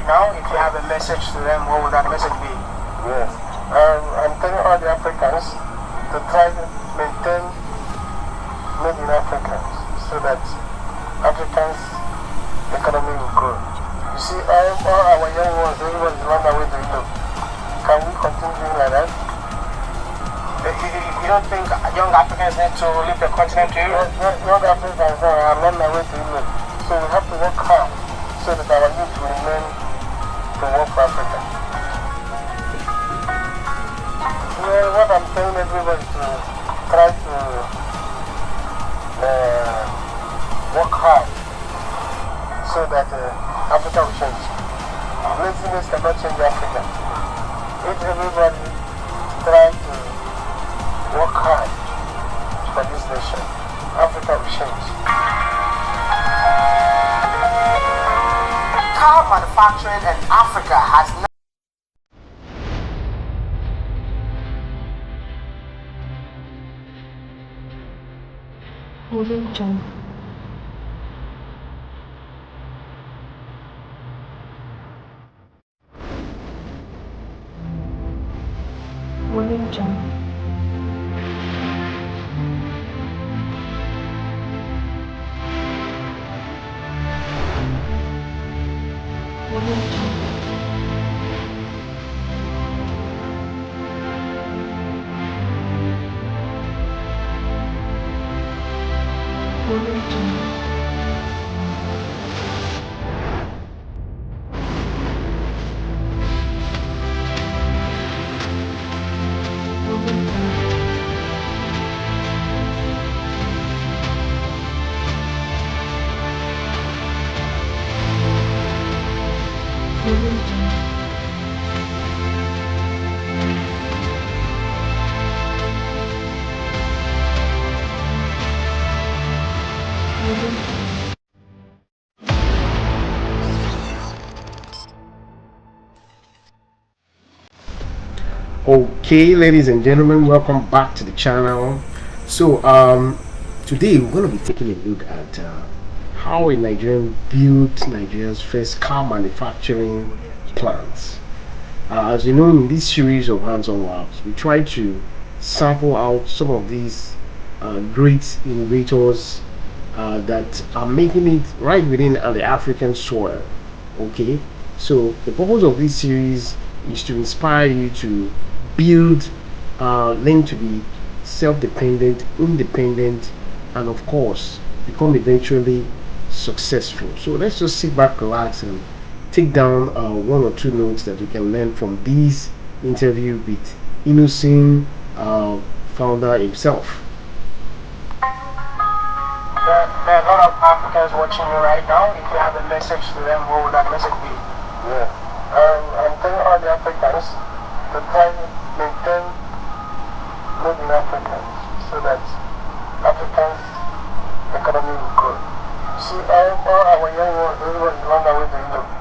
now, if you have a message to them, what would that message be? Yes. I'm telling all the Africans to try to maintain made in Africans so that Africans' economy will grow. You see, all our young ones, everyone is run away to Europe. Can we continue doing like that? You don't think young Africans need to leave the continent to Europe? Young Africans are running away to Europe. So we have to work hard so that our youth will remain to work for Africa. Well, what I'm telling everybody is to try to work hard so that Africa will change. Laziness cannot change Africa. If everybody try to work hard for this nation, Africa will change. Car manufacturing in Africa has never Wellington. Wellington. Wellington. Wellington. Okay, ladies and gentlemen, welcome back to the channel. So today we're going to be taking a look at how a Nigerian built Nigeria's first car manufacturing plants. As you know, in this series of hands-on labs, we try to sample out some of these great innovators that are making it right within the African soil. Okay, so the purpose of this series is to inspire you to build, learn to be self-dependent, independent, and of course become eventually successful. So let's just sit back, relax, and take down one or two notes that you can learn from this interview with Innoson founder himself. There are a lot of Africans watching you right now. If you have a message to them, what would that message be? Yeah. I'm telling all the Africans to try to maintain made in Africans so that Africans' economy will grow. See, all our young ones, everyone is run away to Europe.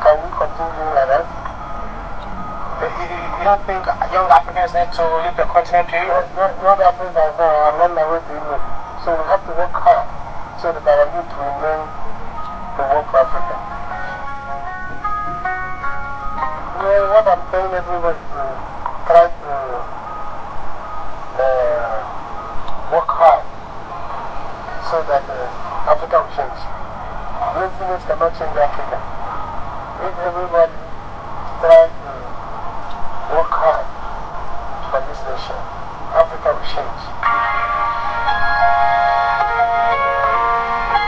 Can we continue doing like that? You don't think young Africans need to leave the continent to Europe? Young Africans are running away to Europe. So we have to work hard so that our youth will remain to work for Africa. Well, what I'm telling everybody is to try to work hard so that Africa will change. Laziness cannot change Africa. If everybody try to work hard for this nation, Africa will change.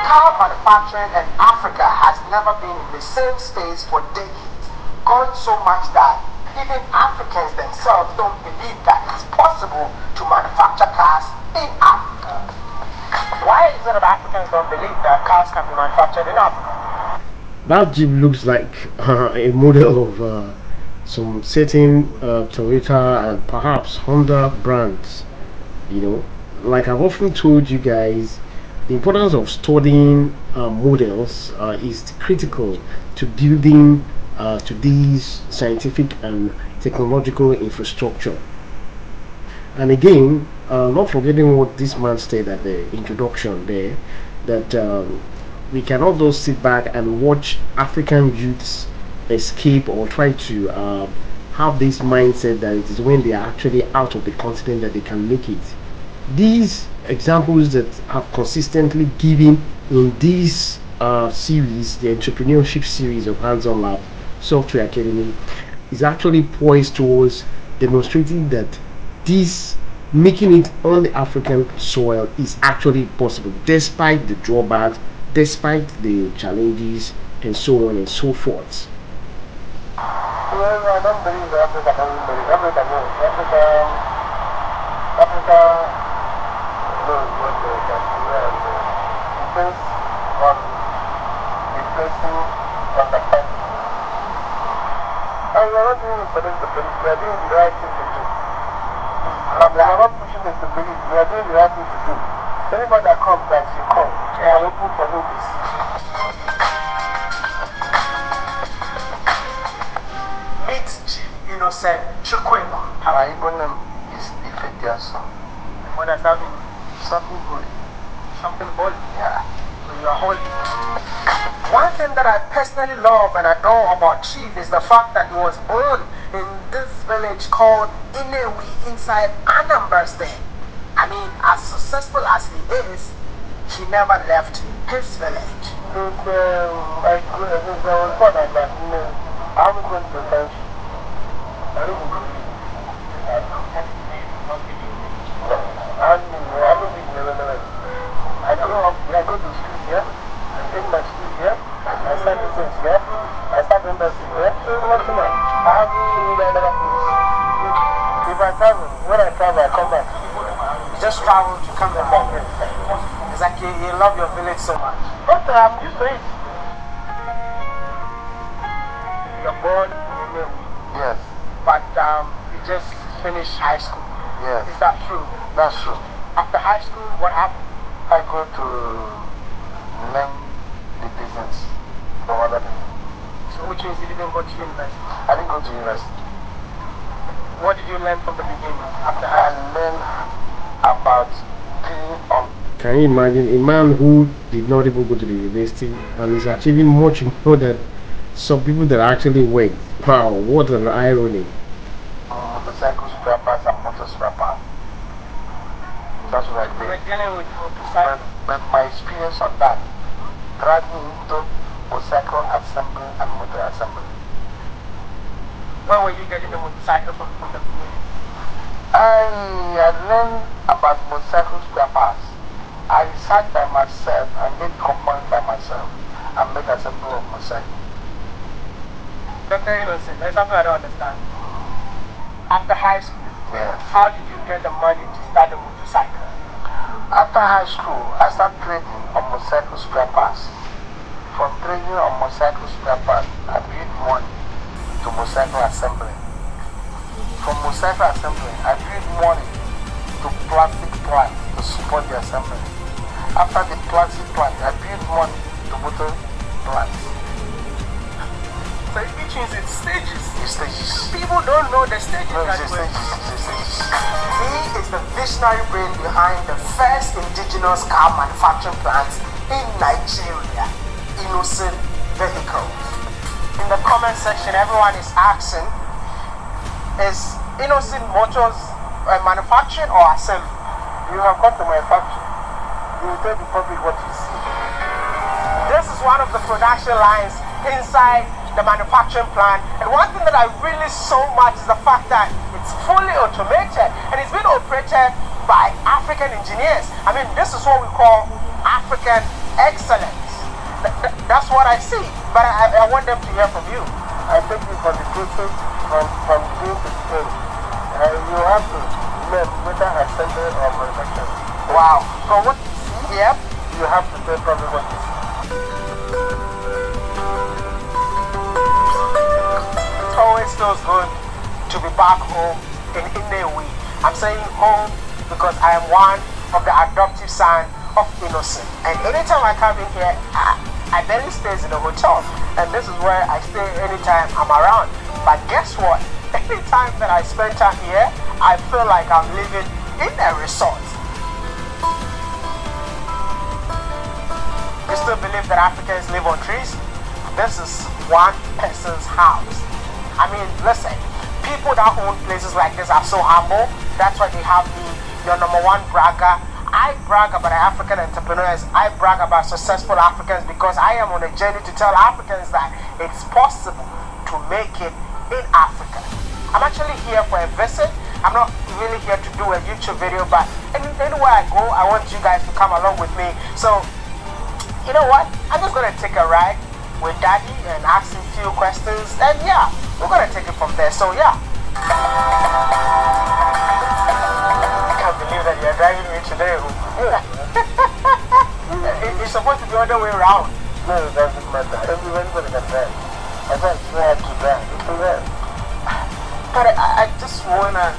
Car manufacturing in Africa has never been in the same space for decades, gone so much that even Africans themselves don't believe that it's possible to manufacture cars in Africa. Why is it that Africans don't believe that cars can be manufactured in Africa? That Jeep looks like a model of some certain Toyota and perhaps Honda brands. You know, like I've often told you guys, the importance of studying models is critical to building today's scientific and technological infrastructure. And again, not forgetting what this man said at the introduction there, that we cannot just sit back and watch African youths escape or try to have this mindset that it is when they are actually out of the continent that they can make it. These examples that have consistently given in this series, the entrepreneurship series of Hands-on Lab Software Academy, is actually poised towards demonstrating that this making it on the African soil is actually possible, despite the drawbacks, despite the challenges, and so on and so forth. Well, I don't believe Africa doesn't believe. Africa knows. Africa knows what they can do, and depends on the person understanding. And we are not doing it for them to believe. We are doing the right thing to do. And we are not pushing them to believe. We are doing the right thing to do. So anybody that comes, that you come. We are open for notice. Meet Innoson Chukwema. My Igbo name is Ifediaso. What does that mean? Something holy. Something holy. Yeah. So you are holy. One thing that I personally love and adore about Chief is the fact that he was born in this village called Inewi inside Anambra State. I mean, as successful as he is, he never left his village. I was born at that. I haven't gone to the country. I don't believe it. I don't believe it. I grew up here, I go to school here, I take my school here, I start business here, I start industry here. Nothing else. I haven't seen any other place. If I travel, when I travel, I come back. You just travel to come back. It's like you love your village so much. But I'm used to it. You're born in Inewi, Yes, but you just finished high school. yes, Is that true? that's true. After high school, what happened? I go to learn the business from other people. So which means you didn't go to university. I didn't go to university. What did you learn from the beginning after I high school? learned about cleaning on. Can you imagine a man who did not even go to the university and is achieving much more than some people that actually went? Wow, what an irony. Motorcycle spare parts and motor spare parts. That's what I We're did. dealing with motorcycle. But my experience on that dragged me into motorcycle assembly and motor assembly. Where were you getting the motorcycle from the beginning? I learned about motorcycle spare parts. I researched by myself and made components by myself and made assembly of motorcycle. Dr. Innoson, there's something I don't understand. After high school, Yes. how did you get the money to start the motorcycle? After high school, I started trading on motorcycle spare parts. From trading on motorcycle spare parts, I built money to motorcycle assembly. From motorcycle assembly, I built money to plastic plant to support the assembly. After the plastic plant, I built money to motor plants. So it means it's stages. The stages. People don't know the stages No, that it's the way. stages. It's the stages. He is the visionary brain behind the first indigenous car manufacturing plant in Nigeria, Innoson Vehicles. In the comment section, everyone is asking, is Innoson Motors manufacturing or assembly? You have come to my factory. You will tell the public what you see. This is one of the production lines inside the manufacturing plant, and one thing that I really so much is the fact that it's fully automated and it's been operated by African engineers. I mean, this is what we call African excellence. That's what I see, but I want them to hear from you. I take you for the process from beginning to the end. You have to learn whether assembly or manufacturing. Wow. From what you see, yep. You have to tell probably what you see. It always feels good to be back home in Inewi. I'm saying home because I am one of the adoptive son of Innoson. And anytime I come in here, I barely stays in a hotel. And this is where I stay anytime I'm around. But guess what? Anytime that I spend time here, I feel like I'm living in a resort. You still believe that Africans live on trees? This is one person's house. I mean, listen, people that own places like this are so humble. That's why they have me, your number one bragger. I brag about African entrepreneurs. I brag about successful Africans because I am on a journey to tell Africans that it's possible to make it in Africa. I'm actually here for a visit. I'm not really here to do a YouTube video, but anywhere I go, I want you guys to come along with me. So, you know what? I'm just going to take a ride with Daddy and ask him a few questions. And yeah, we're going to take it from there. So, yeah. I can't believe that you're driving me today. It's supposed to be the other way around. No, it doesn't matter. Everybody can drive. I thought you had to drive. You can drive. But I just want to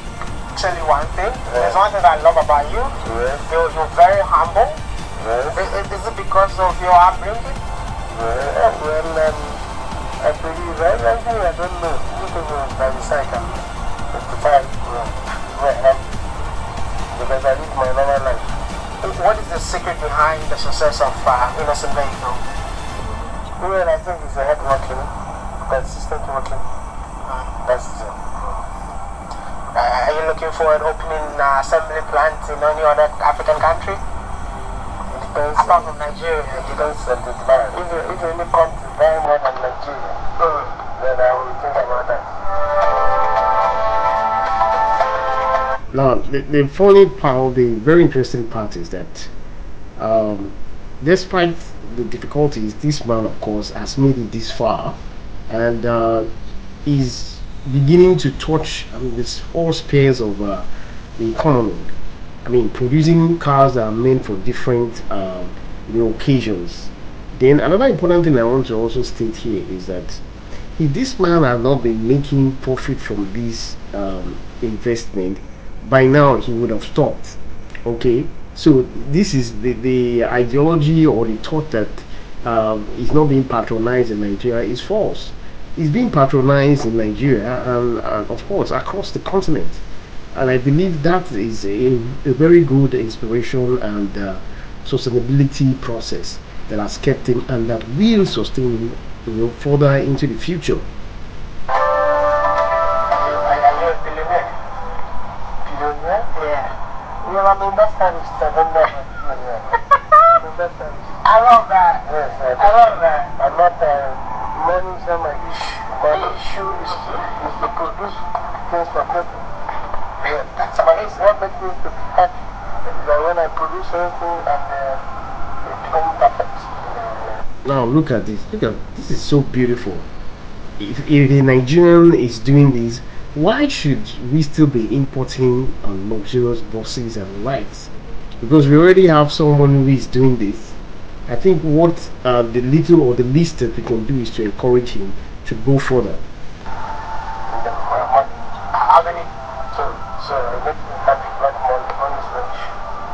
tell you one thing. There's one thing I love about you. You're very humble. Is it because of your upbringing? Well, I believe everything. I don't know. You can go by the cycle. 55. Because I live my normal life. What is the secret behind the success of Innoson Vehicle? Well, I think it's a hard working, consistent working. That's it. Are you looking forward to opening assembly plants in any other African country? It depends. Apart from Nigeria. It depends on the demand. If any country buy more than Nigeria, then I will think about that. Now, the funny part, the very interesting part is that despite the difficulties, this man, of course, has made it this far and is beginning to touch this all spheres of the economy. I mean, producing cars that are meant for different occasions. Then another important thing I want to also state here is that if this man had not been making profit from this investment, by now he would have stopped. Okay, so this is the ideology or the thought that is not being patronized in Nigeria is false. It's being patronized in Nigeria and of course across the continent, and I believe that is a very good inspiration and sustainability process that has kept him and that will sustain him further into the future. Well, I'm investorist. I don't know. I love that. Yes, I love that. I'm not money is not my issue. My issue is to produce things for people. Yeah, that's amazing. What makes me to be happy is that when I produce something and it becomes perfect. Now look at this. Look at this is so beautiful. If a Nigerian is doing this, why should we still be importing luxurious buses and lights? Because we already have someone who is doing this. I think what the little or the least that we can do is to encourage him to go further. How many? So it makes me happy. Like money is rich.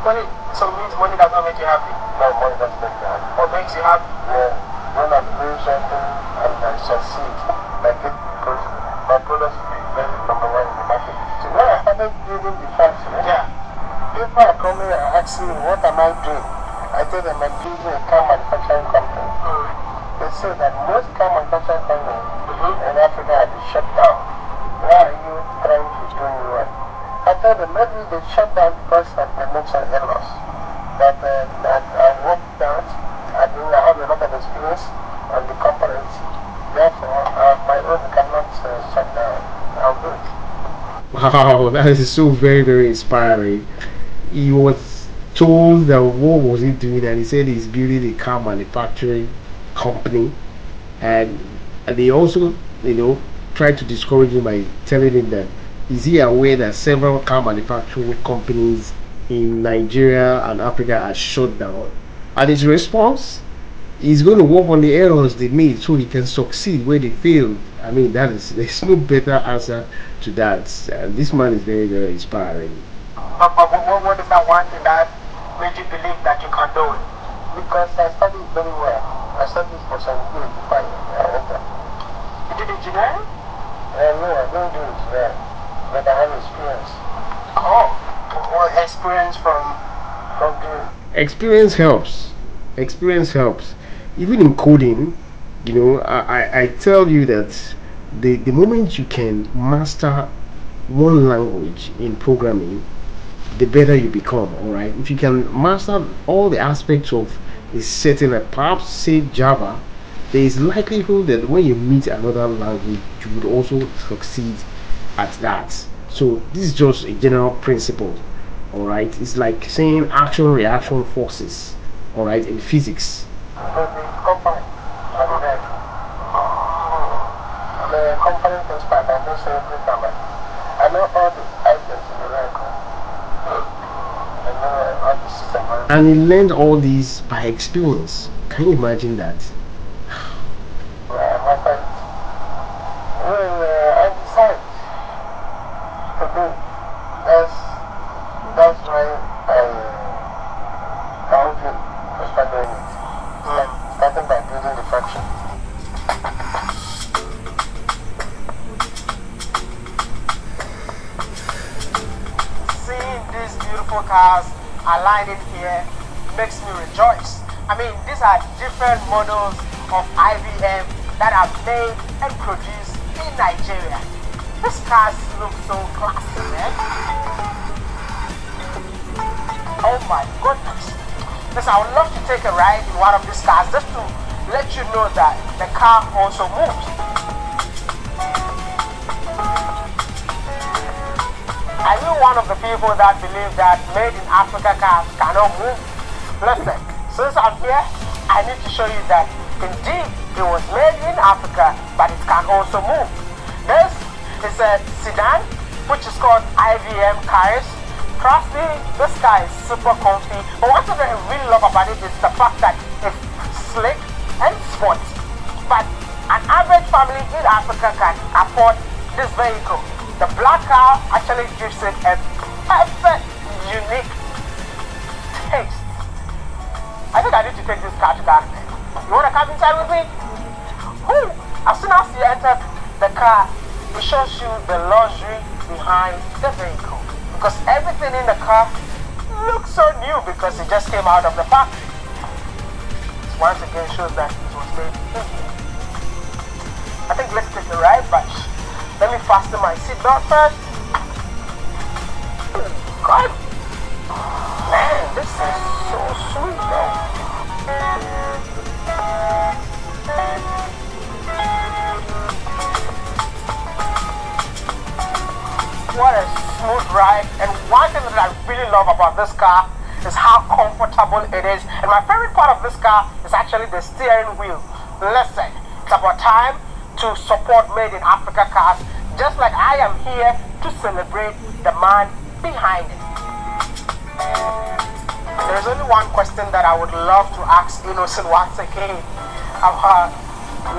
Money, so it means money does not make you happy. No, money doesn't make me happy. What makes you happy? Yeah, when I'm doing something and I succeed, like it because my products will be very number one in the market. So when I started building the factory, people are coming and asking me, what am I doing? I tell them I'm building a car manufacturing company. They say that most car manufacturing companies in Africa have been shut down. Why are you trying to do well? I tell them maybe they shut down because of financial errors. But I worked out, I have a lot of experience on the components. Therefore, my own cannot shut down. I'll do it. Wow, that is so very, very inspiring. He was told that what was he doing, and he said he's building a car manufacturing company, and they also, tried to discourage him by telling him that is he aware that several car manufacturing companies in Nigeria and Africa are shut down, and his response is going to work on the errors they made so he can succeed where they failed. I mean, there's no better answer to that. This man is very, very inspiring. What is that one thing that made you believe that you can do it? Because I studied very well. I studied for some years before I entered. You did engineering? No, I don't do it well. But I have experience. Oh, what experience from doing? Experience helps. Experience helps. Even in coding, I tell you that the moment you can master one language in programming, the better you become. All right, if you can master all the aspects of a certain, perhaps say Java, there is likelihood that when you meet another language, you would also succeed at that. So this is just a general principle. All right, it's like saying action reaction forces. All right, in physics. So the company, the company expert, I know every number. I know all the items in the record. I know all the system. And he learned all these by experience. Can you imagine that? My friend, I decided to do. That's why I want to start doing it. Starting by building the factory. Seeing these beautiful cars aligning here makes me rejoice. I mean, these are different models of IBM that are made and produced in Nigeria. These cars look so classy, man. Oh my goodness. Listen, I would love to take a ride in one of these cars just to let you know that the car also moves. Are you one of the people that believe that made in Africa cars cannot move? Listen, since I'm here, I need to show you that indeed it was made in Africa, but it can also move. This is a sedan, which is called IVM cars. Trust me, this car is super comfy. But what I really love about it is the fact that it's slick and sporty. But an average family in Africa can afford this vehicle. The black car actually gives it a perfect, unique taste. I think I need to take this car to Ghana. You want to come inside with me? Woo! As soon as you enter the car, it shows you the luxury behind the vehicle. Because everything in the car looks so new because it just came out of the factory. This once again shows that it was made in here. I think let's take a ride, but let me fasten my seatbelt first. God, man, this is so sweet, though. What a smooth ride. And one thing that I really love about this car is how comfortable it is. And my favorite part of this car is actually the steering wheel. Listen, it's about time to support Made in Africa cars, just like I am here to celebrate the man behind it. There's only one question that I would love to ask Innoson once again.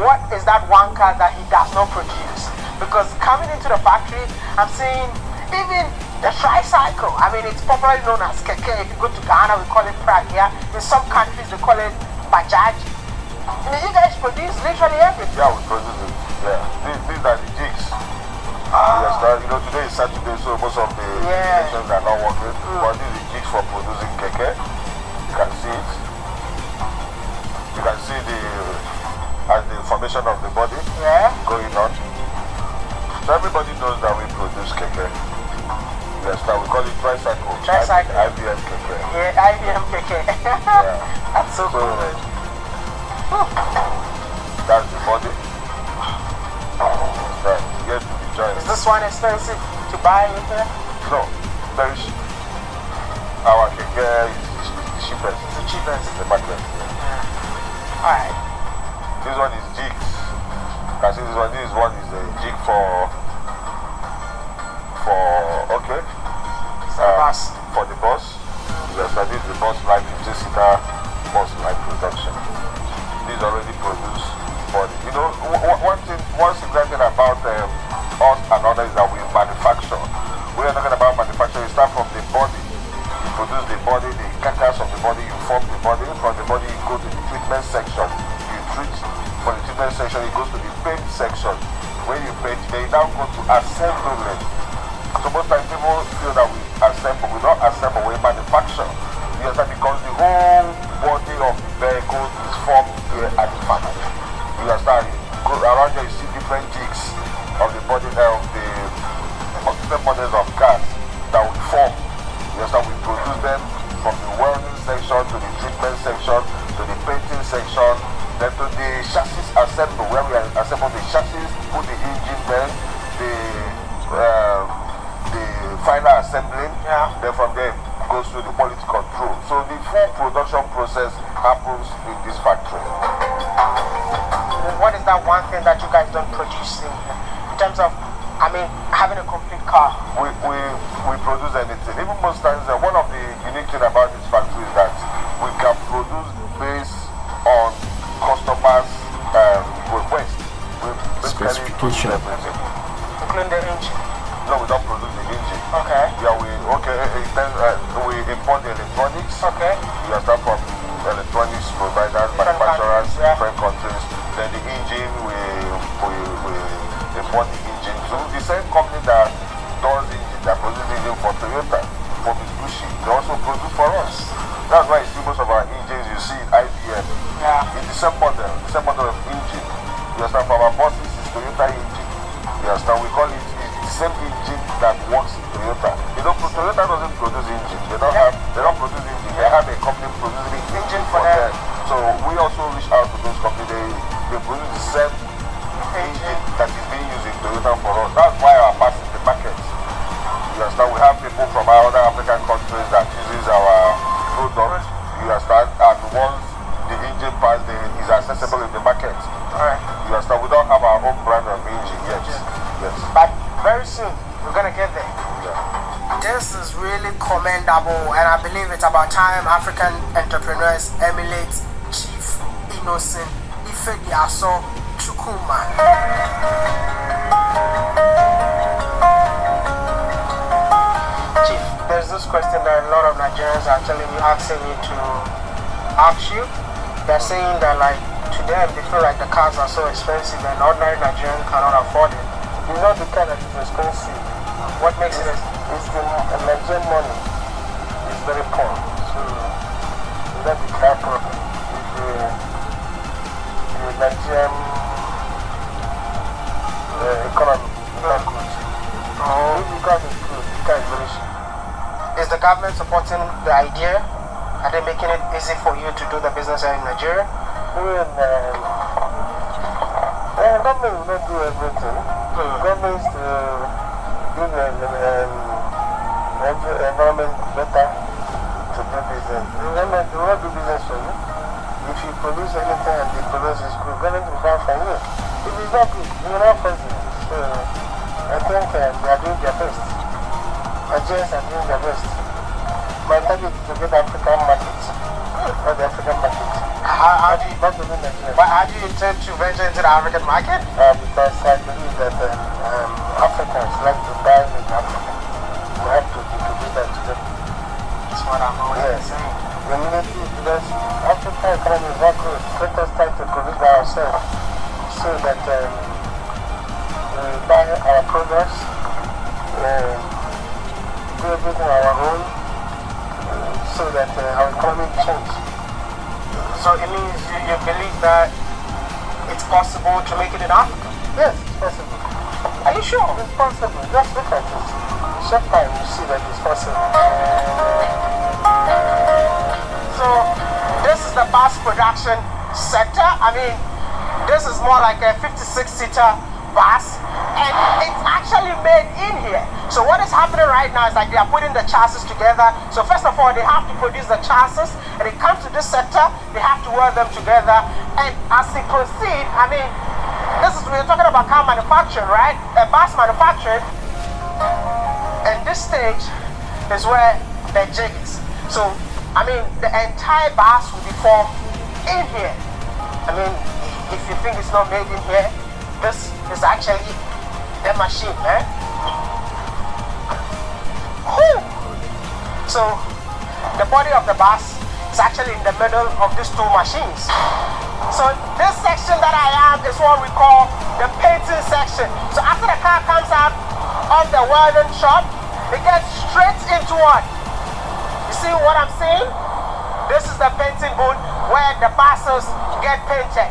What is that one car that he does not produce? Because coming into the factory, I'm seeing even the tricycle. I mean, it's popularly known as keke. If you go to Ghana, we call it pragya. In some countries, they call it bajaj. I mean, you guys produce literally everything. Yeah, we produce it. Yeah, these are the jigs. Yes, today is Saturday, so most of the stations are not working. But these are the jigs for producing keke. You can see it. You can see the formation of the body going on. So everybody knows that we produce keke. Yes, now we call it tricycle. Tricycle. IBM keke. Yeah, IBM keke. Yeah. That's so cool. That's the body. Right. Here to be joined. Is this one expensive to buy in here? No, very cheap. Our keke is the cheapest. It's the cheapest. In the market. Alright. This one is jigs. You can see this one is a jig for the bus. Yes, that is the bus like 50-seater bus like production. These already produced body. One secret thing about us and others is that we manufacture. We are talking about manufacturing. You start from the body. You produce the body, the carcass of the body, you form the body. From the body, you go to the treatment section. You treat. From the treatment section, it goes to the paint section. When you paint, they now go to assembly. So most times people feel that we assemble. We don't assemble, we manufacture. Yes, that because the whole body of the vehicle is formed here at the factory. You understand? Go around here, you see different jigs of the body of the different models of cars that will form. You understand? We produce them from the welding section to the treatment section to the painting section, then to the chassis assembly, where we assemble the chassis, put the engine there, the final assembling, then from there goes to the quality control. So the full production process happens in this factory. What is that one thing that you guys don't produce in terms of, I mean, having a complete car? We produce anything. Even most times, one of the unique things about this factory is that we can produce based on customers' request. Specification. Including the engine? No, we don't produce the engine. Okay. Yeah, we import the electronics. Okay. We start from electronics providers, manufacturers, different countries. Then the engine, we import the engine to the same company that does engine, that produces engine for Toyota, for Mitsubishi. They also produce for us. That's why you see most of our engines you see in IBM. Yeah. It's the same model of engine. You understand? For our buses, it's Toyota engine. You understand? We call it the same engine that works in Toyota. Toyota doesn't produce engine. They don't produce engine. They have a company producing the engine for them. So we also reach out to those companies. They produce the same engine that is being used in Toyota for us. That's why our parts in the market. You understand? We have people from our other African countries that uses our product. You understand? And once the engine part is accessible in the market. Alright. You understand? We don't have our own brand of engine yet. Yes. But very soon we're gonna get there. Yeah. This is really commendable, and I believe it's about time African entrepreneurs emulate Chief Innoson Ifediaso Chukuma. Chief, there's this question that a lot of Nigerians are asking me to ask you. They're saying that, like, to them they feel like the cars are so expensive and ordinary Nigerians cannot afford it. It's not the car that is expensive. What makes it? It's the Nigerian money. It's very poor. So it's not the car problem. It's the Nigerian economy. It's not good. If the car is good, the car is very cheap. Is the government supporting the idea? Are they making it easy for you to do the business here in Nigeria? Well, government will not do everything. Government is to do the environment better to do business. The government will not do business for you. If you produce anything and the produce is good, government will buy from you. If it's not good, you will not force it. So I think they are doing their best. Nigerians are doing their best. My target is to get the African market, not the African market. How do you intend to venture into the African market? Because I believe that Africans like to buy in Africa. We have to introduce that to them. That's what I'm always saying. Because African economy is not good. Let us try to produce by ourselves so that we buy our products, do everything on our own, so that our economy changes. So it means you believe that it's possible to make it in Africa? Yes, it's possible. Are you sure? It's possible. Just look at it. Check time, you see that it's possible. So this is the bus production sector. I mean, this is more like a 56-seater bus, and it's actually made in here. So what is happening right now is like they are putting the chassis together. So first of all, they have to produce the chassis, and it comes to this sector, they have to weld them together. And as they proceed, I mean, we're talking about car manufacturing, right? A bus manufacturing. And this stage is where the jig is. So, I mean, the entire bus will be formed in here. I mean, if you think it's not made in here, this is actually the machine, eh? Whew. So, the body of the bus is actually in the middle of these two machines. So, this section that I am is what we call the painting section. So, after the car comes out of the welding shop, it gets straight into what? You see what I'm saying? This is the painting booth where the buses get painted.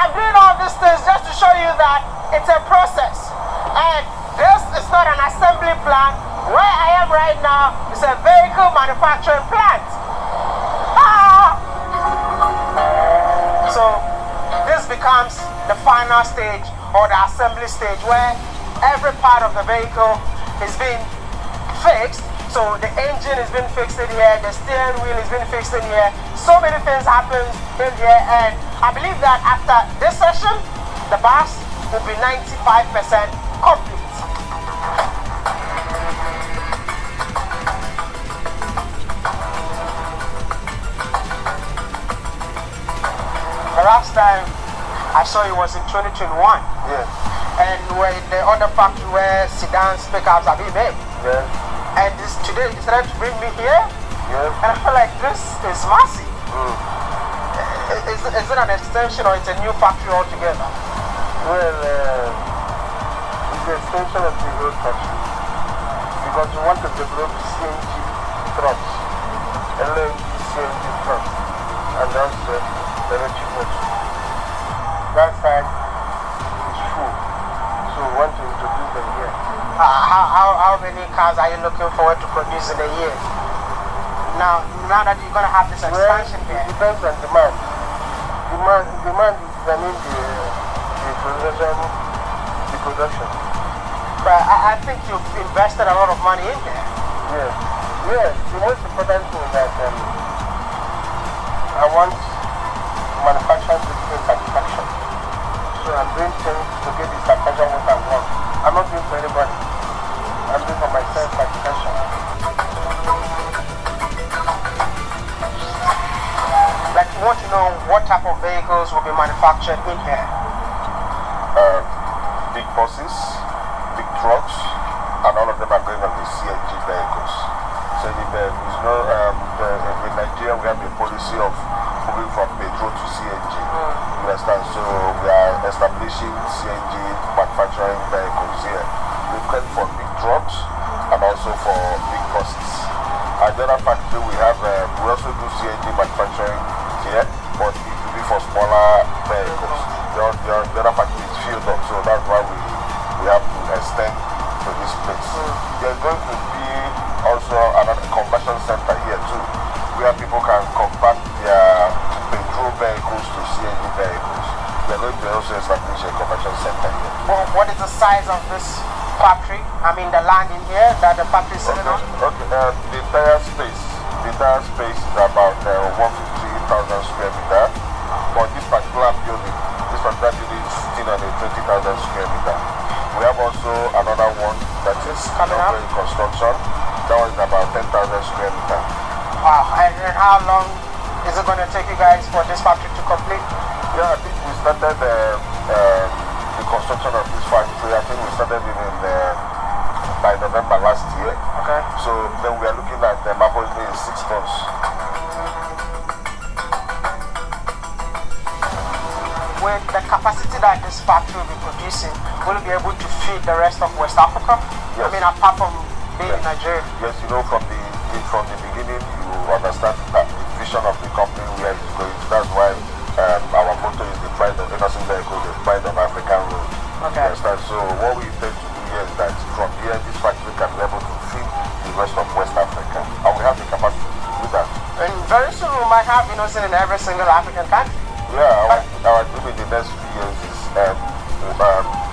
I'm doing all these things just to show you that it's a process. And this is not an assembly plant. Where I am right now is a vehicle manufacturing plant. So this becomes the final stage or the assembly stage where every part of the vehicle is being fixed. So the engine is being fixed in here, the steering wheel is being fixed in here. So many things happen in here, and I believe that after this session, the bus will be 95% complete. The last time I saw you was in 2021. Yes. And we're in the other factory where sedans, pickups are being made. Yes. And this today you decided to bring me here. Yes. And I feel like this is massive. Mm. Is it an extension or it's a new factory altogether? Well, it's the extension of the old factory. Because we want to develop CNG trucks, LNG CNG trucks, and also the electric motor. That side is full, so we want to introduce them here. How many cars are you looking forward to produce in a year? Now that you're going to have this expansion here. It depends on demand. Demand determines the production. But I think you've invested a lot of money in there. Yes. Yes, the most important thing is that I want manufacturing to get satisfaction. So I'm doing things to get the satisfaction what I want. I'm not doing for anybody. I'm doing for myself satisfaction. Like, you want to know what type of vehicles will be manufactured in here? Big buses, big trucks, and all of them are going on the CNG vehicles. So in Nigeria we have a policy of moving from petrol to CNG. You understand? So we are establishing CNG manufacturing vehicles here. We've gone for big trucks and also for big buses. At the other factory we have, we also do CNG manufacturing here, but it will be for smaller vehicles. The other factory is filled up, so that's why we have to extend to this place. There's going to be also another conversion center here too, where people can convert their petrol vehicles to CNG vehicles. We're going to also establish a conversion center here. Well, what is the size of this factory? I mean, the land in here that the factory is sitting on? Okay, the entire space is about 150,000 square meter. But this particular building is sitting on a 20,000 square meter. We have also another one that is in construction. That one is about 10,000 square meter. Wow, and how long is it going to take you guys for this factory to complete? Yeah, I think we started the construction of this factory. I think we started even by November last year. Okay. So then we are looking at approximately in 6 months. With the capacity that this factory will be producing, will it be able to feed the rest of West Africa? Yes. I mean, apart from being in Nigeria. Yes, you know, from the beginning, you understand the vision of the company, where it's going. That's why our motto is the pride of Innoson vehicle, the pride of African road. Okay. You understand? So what we intend to do here is that from here, this factory can be able to feed the rest of West Africa, and we have the capacity to do that. And very soon we might have Innoson in every single African country. Yeah, our dream in the next few years is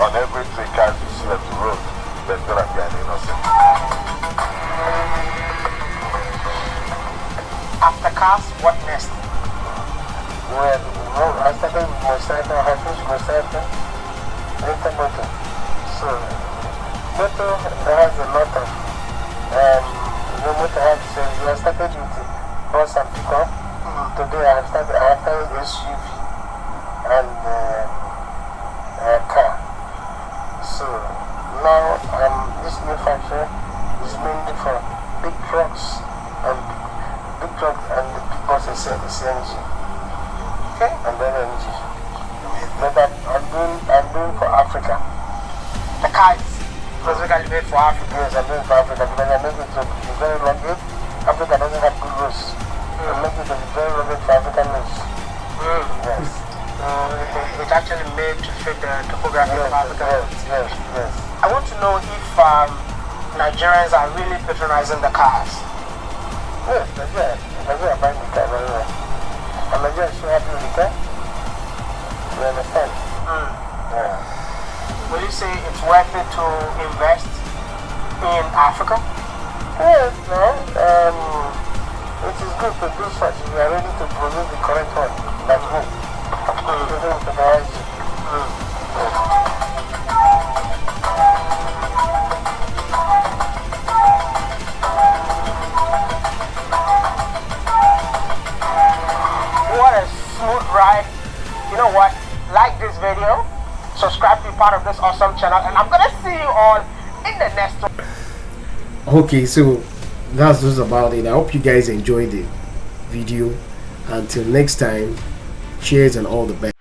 on every 3 cars you see on the road, there's going to be an Innoson. After cars, what next? Well, I started with motorcycle, I finished motorcycle, later motor. So, motor has a lot of, the motor has, I started with bus and pickup. Today I started SUV and car. So now this new factory is mainly for big trucks and big big buses and CNG. Okay. And then energy. But I'm doing for Africa. The car is specifically made for Africa. Yes, I'm doing for Africa because I make it to be very rugged. Africa doesn't have good roads. I make it to be very rugged for African roads. Yes. It's actually made to fit the topography of Africa. Yes. I want to know if Nigerians are really patronizing the cars. Yes, Nigeria buying the car very well. And Nigeria is so happy with the car. You understand? Yeah. Will you say it's worth it to invest in Africa? Yes, no. It is good to do such. We are ready to produce the correct one. That's good. What a smooth ride. You know what? Like this video, subscribe to be part of this awesome channel, and I'm gonna see you all in the next one. Okay, so that's just about it. I hope you guys enjoyed the video. Until next time, cheers and all the best.